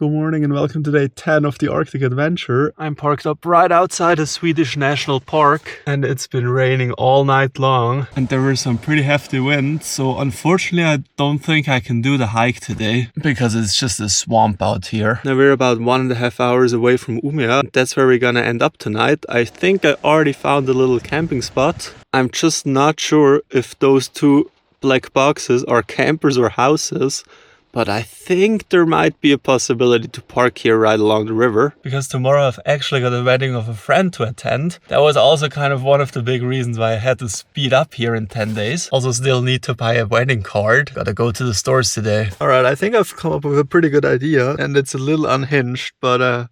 Good morning and welcome to day 10 of the Arctic Adventure. I'm parked up right outside a Swedish national park and it's been raining all night long and there were some pretty hefty winds, so unfortunately I don't think I can do the hike today because it's just a swamp out here. Now we're about 1.5 hours away from Umeå. That's where we're gonna end up tonight. I think I already found a little camping spot. I'm just not sure if those two black boxes are campers or houses. But I think there might be a possibility to park here right along the river. Because tomorrow I've actually got a wedding of a friend to attend. That was also kind of one of the big reasons why I had to speed up here in 10 days. Also still need to buy a wedding card. Gotta go to the stores today. Alright, I think I've come up with a pretty good idea. And it's a little unhinged, but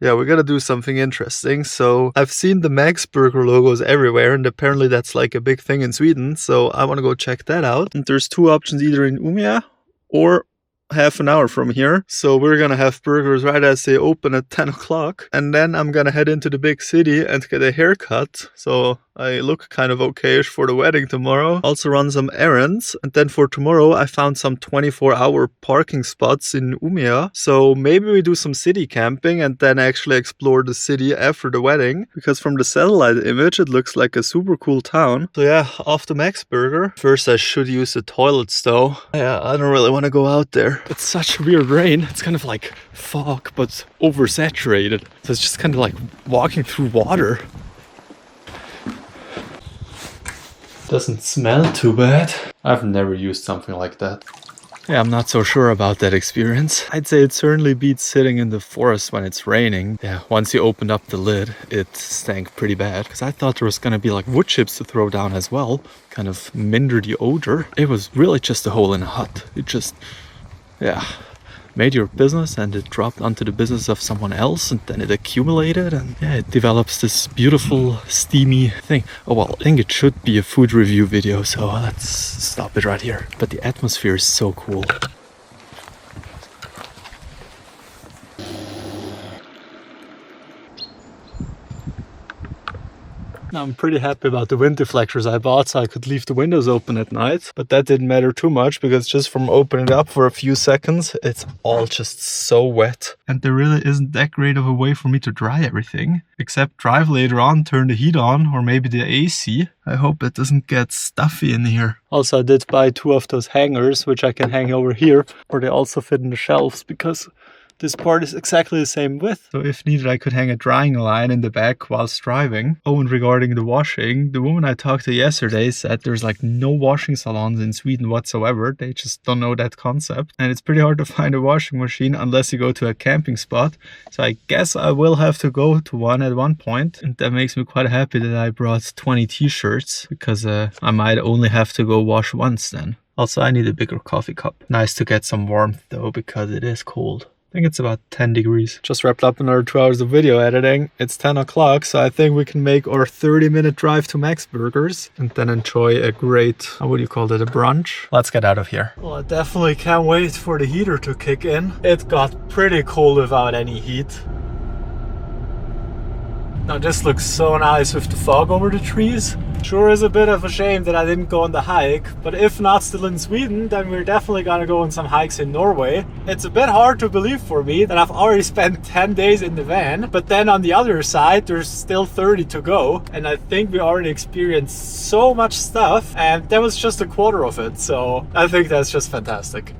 yeah, we're gonna do something interesting. So I've seen the Max Burger logos everywhere and apparently that's like a big thing in Sweden. So I wanna go check that out. And there's two options, either in Umeå or half an hour from here. So we're gonna have burgers right as they open at 10 o'clock. And then I'm gonna head into the big city and get a haircut. So I look kind of okayish for the wedding tomorrow. Also run some errands. And then for tomorrow, I found some 24-hour parking spots in Umeå. So maybe we do some city camping and then actually explore the city after the wedding. Because from the satellite image, it looks like a super cool town. So yeah, off to Max Burger. First, I should use the toilets though. Yeah, I don't really want to go out there. It's such weird rain. It's kind of like fog, but oversaturated. So it's just kind of like walking through water. Doesn't smell too bad. I've never used something like that. Yeah, I'm not so sure about that experience. I'd say it certainly beats sitting in the forest when it's raining. Yeah, once you opened up the lid, it stank pretty bad. Because I thought there was gonna be like wood chips to throw down as well. Kind of minder the odor. It was really just a hole in a hut. It just, yeah, made your business and it dropped onto the business of someone else and then it accumulated and yeah, it develops this beautiful steamy thing. Oh well, I think it should be a food review video, so let's stop it right here. But the atmosphere is so cool. I'm pretty happy about the wind deflectors I bought so I could leave the windows open at night. But that didn't matter too much because just from opening it up for a few seconds, it's all just so wet. And there really isn't that great of a way for me to dry everything. Except drive later on, turn the heat on, or maybe the AC. I hope it doesn't get stuffy in here. Also, I did buy 2 of those hangers, which I can hang over here. Or they also fit in the shelves because this part is exactly the same width. So if needed, I could hang a drying line in the back whilst driving. Oh, and regarding the washing, the woman I talked to yesterday said there's like no washing salons in Sweden whatsoever. They just don't know that concept. And it's pretty hard to find a washing machine unless you go to a camping spot. So I guess I will have to go to one at one point. And that makes me quite happy that I brought 20 t-shirts because I might only have to go wash once then. Also, I need a bigger coffee cup. Nice to get some warmth though because it is cold. I think it's about 10 degrees. Just wrapped up another 2 hours of video editing. It's 10 o'clock, so I think we can make our 30-minute drive to Max Burgers and then enjoy a great, how would you call it, a brunch? Let's get out of here. Well, I definitely can't wait for the heater to kick in. It got pretty cold without any heat. Now this looks so nice with the fog over the trees. Sure is a bit of a shame that I didn't go on the hike, but if not still in Sweden, then we're definitely gonna go on some hikes in Norway. It's a bit hard to believe for me that I've already spent 10 days in the van, but then on the other side, there's still 30 to go. And I think we already experienced so much stuff, and that was just a quarter of it. So I think that's just fantastic.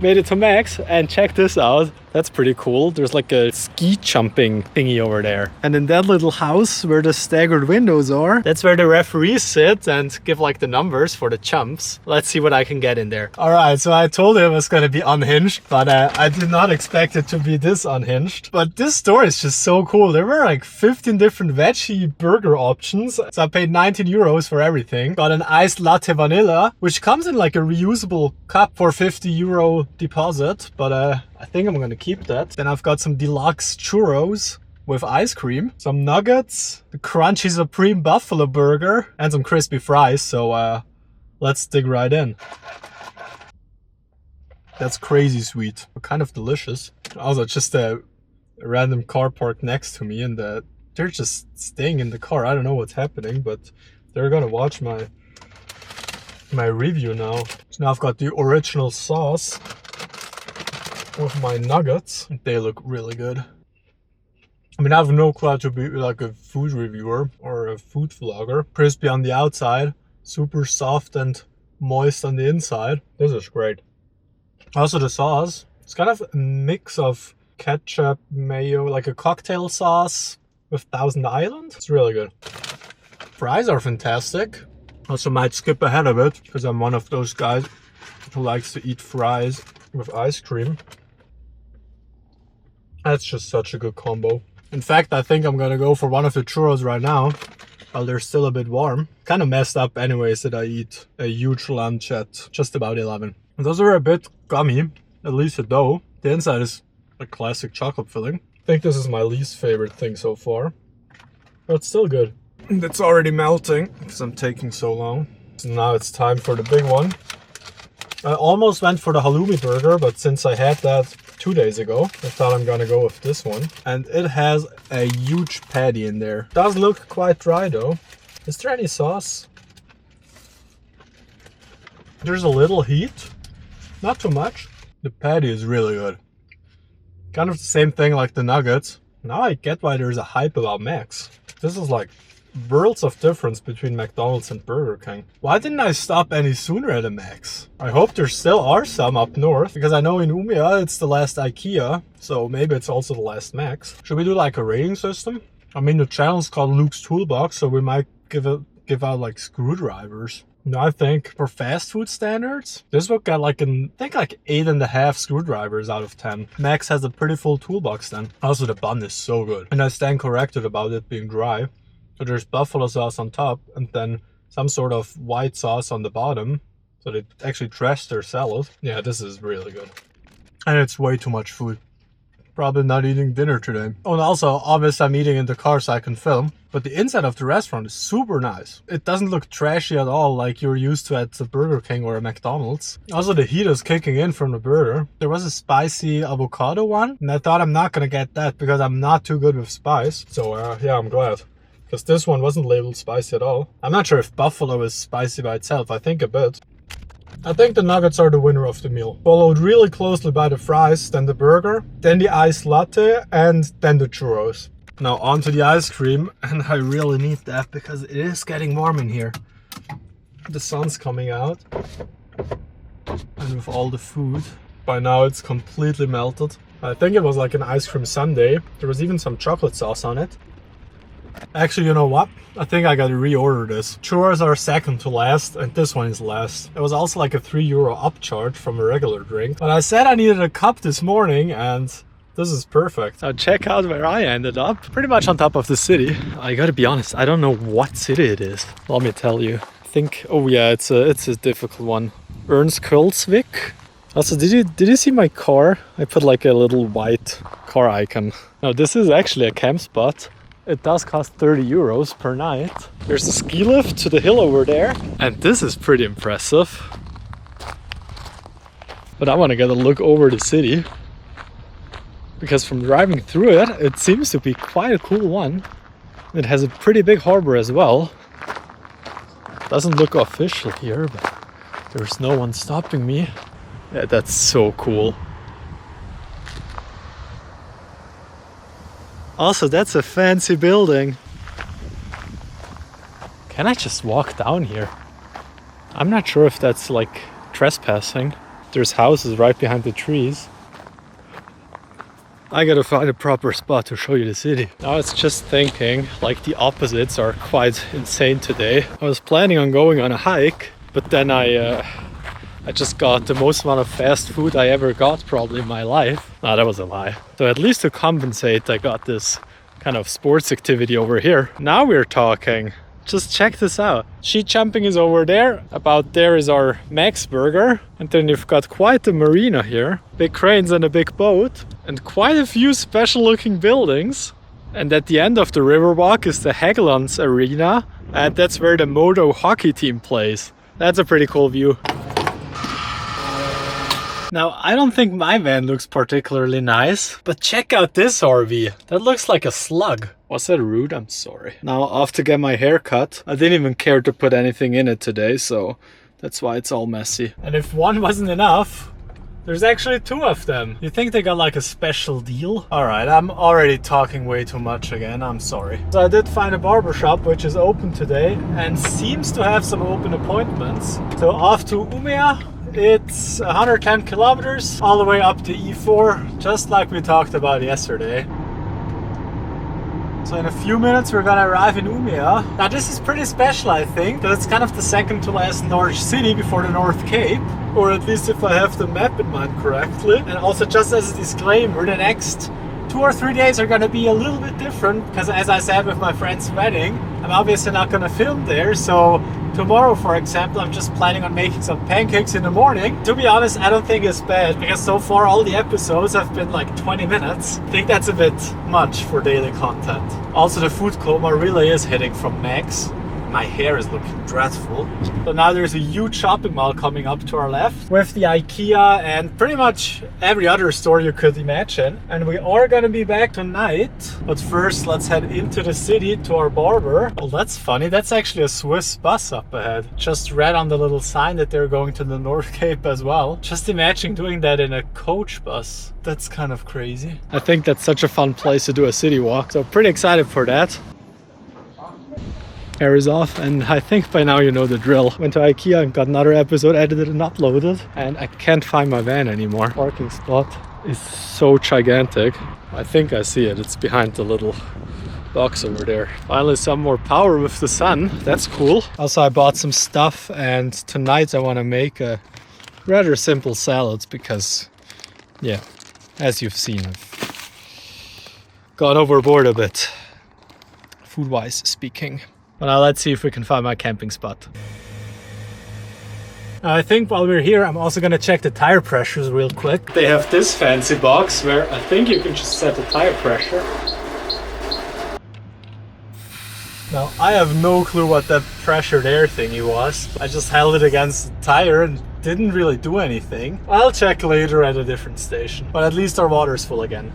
Made it to Max and check this out. That's pretty cool. There's like a ski jumping thingy over there. And in that little house where the staggered windows are, that's where the referees sit and give like the numbers for the jumps. Let's see what I can get in there. All right, so I told him it was going to be unhinged, but I did not expect it to be this unhinged. But this store is just so cool. There were like 15 different veggie burger options. So I paid 19 euros for everything. Got an iced latte vanilla, which comes in like a reusable cup for 50 euro deposit. But I think I'm gonna keep that. Then I've got some deluxe churros with ice cream, some nuggets, the crunchy supreme buffalo burger, and some crispy fries. So let's dig right in. That's crazy sweet, but kind of delicious. Also, just a random car parked next to me, and they're just staying in the car. I don't know what's happening, but they're gonna watch my my review now. So now I've got the original sauce with my nuggets. They look really good. I mean, I have no clue to be like a food reviewer or a food vlogger. Crispy on the outside, super soft and moist on the inside. This is great. Also the sauce, it's kind of a mix of ketchup, mayo, like a cocktail sauce with Thousand Island. It's really good. Fries are fantastic. Also might skip ahead of it because I'm one of those guys who likes to eat fries with ice cream. That's just such a good combo. In fact, I think I'm gonna go for one of the churros right now while they're still a bit warm. Kind of messed up anyways that I eat a huge lunch at just about 11. And those are a bit gummy, at least the dough. The inside is a classic chocolate filling. I think this is my least favorite thing so far, but it's still good. It's already melting because I'm taking so long. So now it's time for the big one. I almost went for the halloumi burger, but since I had that 2 days ago, I thought I'm gonna go with this one. And it has a huge patty in there. Does look quite dry though. Is there any sauce? There's a little heat, not too much. The patty is really good. Kind of the same thing like the nuggets. Now I get why there's a hype about Macs. This is like worlds of difference between McDonald's and Burger King. Why didn't I stop any sooner at a Macs? I hope there still are some up north, because I know in Umeå it's the last IKEA, so maybe it's also the last Macs. Should we do like a rating system? I mean, the channel's called Luke's Toolbox, so we might give out like screwdrivers. No, I think for fast food standards, this would get like I think like 8.5 screwdrivers out of 10. Max has a pretty full toolbox then. Also, the bun is so good. And I stand corrected about it being dry. So there's buffalo sauce on top and then some sort of white sauce on the bottom. So they actually dressed their salad. Yeah, this is really good. And it's way too much food. Probably not eating dinner today. Oh, and also, obviously I'm eating in the car so I can film. But the inside of the restaurant is super nice. It doesn't look trashy at all like you're used to at a Burger King or a McDonald's. Also, the heat is kicking in from the burger. There was a spicy avocado one. And I thought I'm not gonna get that because I'm not too good with spice. So yeah, I'm glad. Because this one wasn't labeled spicy at all. I'm not sure if buffalo is spicy by itself. I think a bit. I think the nuggets are the winner of the meal. Followed really closely by the fries, then the burger, then the iced latte, and then the churros. Now on to the ice cream, and I really need that because it is getting warm in here. The sun's coming out. And with all the food, by now it's completely melted. I think it was like an ice cream sundae. There was even some chocolate sauce on it. Actually, you know what? I think I gotta reorder this. Churros are second to last, and this one is last. It was also like a €3 upcharge from a regular drink. But I said I needed a cup this morning, and this is perfect. Now check out where I ended up. Pretty much on top of the city. I gotta be honest, I don't know what city it is. Let me tell you. I think, oh yeah, it's a difficult one. Örnsköldsvik. Also, did you see my car? I put like a little white car icon. Now this is actually a camp spot. It does cost €30 per night. There's a ski lift to the hill over there. And this is pretty impressive. But I want to get a look over the city. Because from driving through it, it seems to be quite a cool one. It has a pretty big harbor as well. Doesn't look official here, but there's no one stopping me. Yeah, that's so cool. Also, that's a fancy building. Can I just walk down here? I'm not sure if that's like trespassing. There's houses right behind the trees. I gotta find a proper spot to show you the city. Now it's just thinking, like the opposites are quite insane today. I was planning on going on a hike, but then I just got the most amount of fast food I ever got probably in my life. Nah, that was a lie. So at least to compensate, I got this kind of sports activity over here. Now we're talking. Just check this out. Sheet jumping is over there. About there is our Max Burger. And then you've got quite a marina here. Big cranes and a big boat. And quite a few special looking buildings. And at the end of the riverwalk is the Hägglunds Arena. And that's where the Modo hockey team plays. That's a pretty cool view. Now, I don't think my van looks particularly nice, but check out this RV. That looks like a slug. Was that rude? I'm sorry. Now, off to get my hair cut. I didn't even care to put anything in it today, so That's why it's all messy. And if one wasn't enough, there's actually two of them. You think they got like a special deal? Alright, I'm already talking way too much again, I'm sorry. So I did find a barbershop which is open today and seems to have some open appointments. So off to Umeå. It's 110 kilometers all the way up to E4, just like we talked about yesterday. So in a few minutes we're gonna arrive in Umeå. Now this is pretty special, I think, that it's kind of the second to last Nordic city before the North Cape. Or at least if I have the map in mind correctly. And also just as a disclaimer, the next 2 or 3 days are gonna be a little bit different, because as I said with my friend's wedding, I'm obviously not gonna film there. So tomorrow, for example, I'm just planning on making some pancakes in the morning. To be honest, I don't think it's bad, because so far all the episodes have been like 20 minutes. I think that's a bit much for daily content. Also, the food coma really is hitting from max. My hair is looking dreadful. So now there's a huge shopping mall coming up to our left with the IKEA and pretty much every other store you could imagine. And we are gonna be back tonight. But first, let's head into the city to our barber. Well, that's funny. That's actually a Swiss bus up ahead. Just read on the little sign that they're going to the North Cape as well. Just imagine doing that in a coach bus. That's kind of crazy. I think that's such a fun place to do a city walk. So pretty excited for that. Air is off, and I think by now you know the drill. Went to IKEA and got another episode edited and uploaded, and I can't find my van anymore. Parking spot is so gigantic. I think I see it. It's behind the little box over there. Finally some more power with the sun. That's cool. Also, I bought some stuff, and tonight I want to make a rather simple salad because, yeah, as you've seen, I've gone overboard a bit, food-wise speaking. Well, now let's see if we can find my camping spot. I think while we're here, I'm also gonna check the tire pressures real quick. They have this fancy box where I think you can just set the tire pressure. Now, I have no clue what that pressured air thingy was. I just held it against the tire and didn't really do anything. I'll check later at a different station, but at least our water's full again.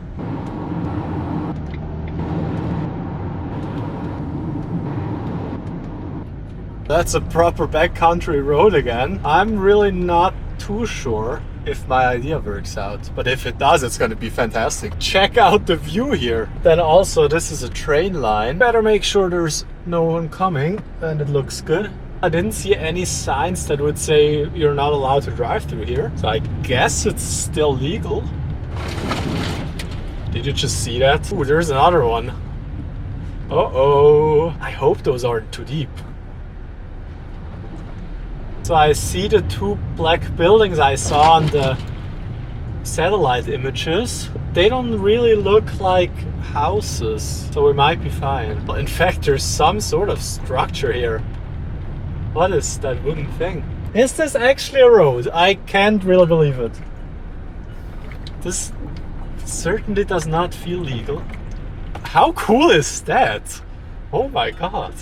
That's a proper backcountry road again. I'm really not too sure if my idea works out, but if it does, it's gonna be fantastic. Check out the view here. Then also, this is a train line. Better make sure there's no one coming, and it looks good. I didn't see any signs that would say you're not allowed to drive through here, so I guess it's still legal. Did you just see that? Ooh, there's another one. Uh-oh. I hope those aren't too deep. So I see the two black buildings I saw on the satellite images. They don't really look like houses, so we might be fine. In fact, there's some sort of structure here. What is that wooden thing? Is this actually a road? I can't really believe it. This certainly does not feel legal. How cool is that? Oh my god.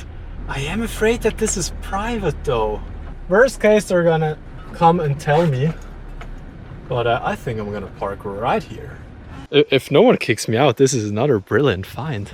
I am afraid that this is private though. Worst case, they're gonna come and tell me, but I think I'm gonna park right here. If no one kicks me out, this is another brilliant find.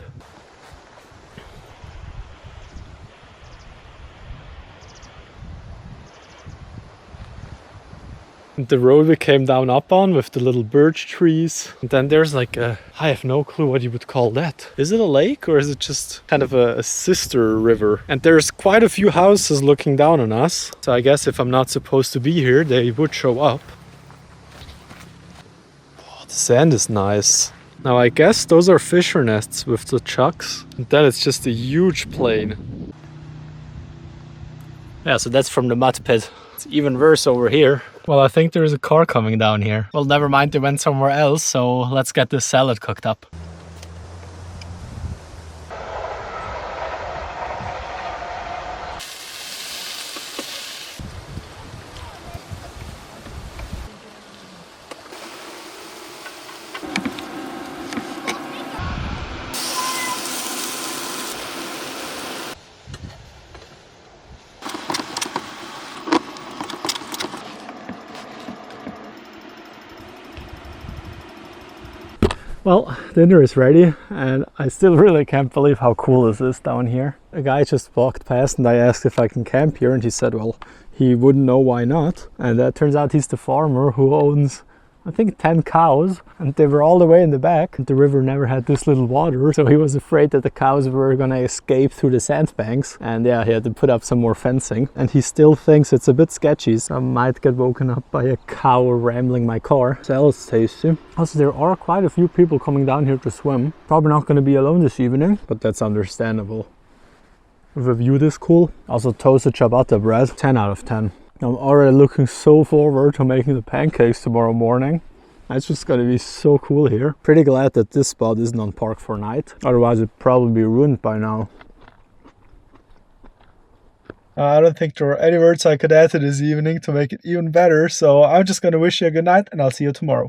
The road we came down up on with the little birch trees. And then there's like a, I have no clue what you would call that. Is it a lake or is it just kind of a sister river? And there's quite a few houses looking down on us. So I guess if I'm not supposed to be here, they would show up. Oh, the sand is nice. Now I guess those are fisher nests with the chucks. And then it's just a huge plain. Yeah, so that's from the mud pit. It's even worse over here. Well, I think there's a car coming down here. Well, never mind, they went somewhere else, so let's get this salad cooked up. Well, dinner is ready and I still really can't believe how cool this is down here. A guy just walked past and I asked if I can camp here and he said, well, he wouldn't know why not. And that turns out he's the farmer who owns, I think, 10 cows, and they were all the way in the back. The river never had this little water, so he was afraid that the cows were gonna escape through the sandbanks. And yeah, he had to put up some more fencing. And he still thinks it's a bit sketchy, so I might get woken up by a cow rambling my car. Sounds tasty. Also, there are quite a few people coming down here to swim. Probably not gonna be alone this evening, but that's understandable. The view is cool. Also, toasted ciabatta bread, 10 out of 10. I'm already looking so forward to making the pancakes tomorrow morning. It's just gonna be so cool here. Pretty glad that this spot isn't on Park 4 Night. Otherwise it'd probably be ruined by now. I don't think there are any words I could add to this evening to make it even better. So I'm just gonna wish you a good night and I'll see you tomorrow.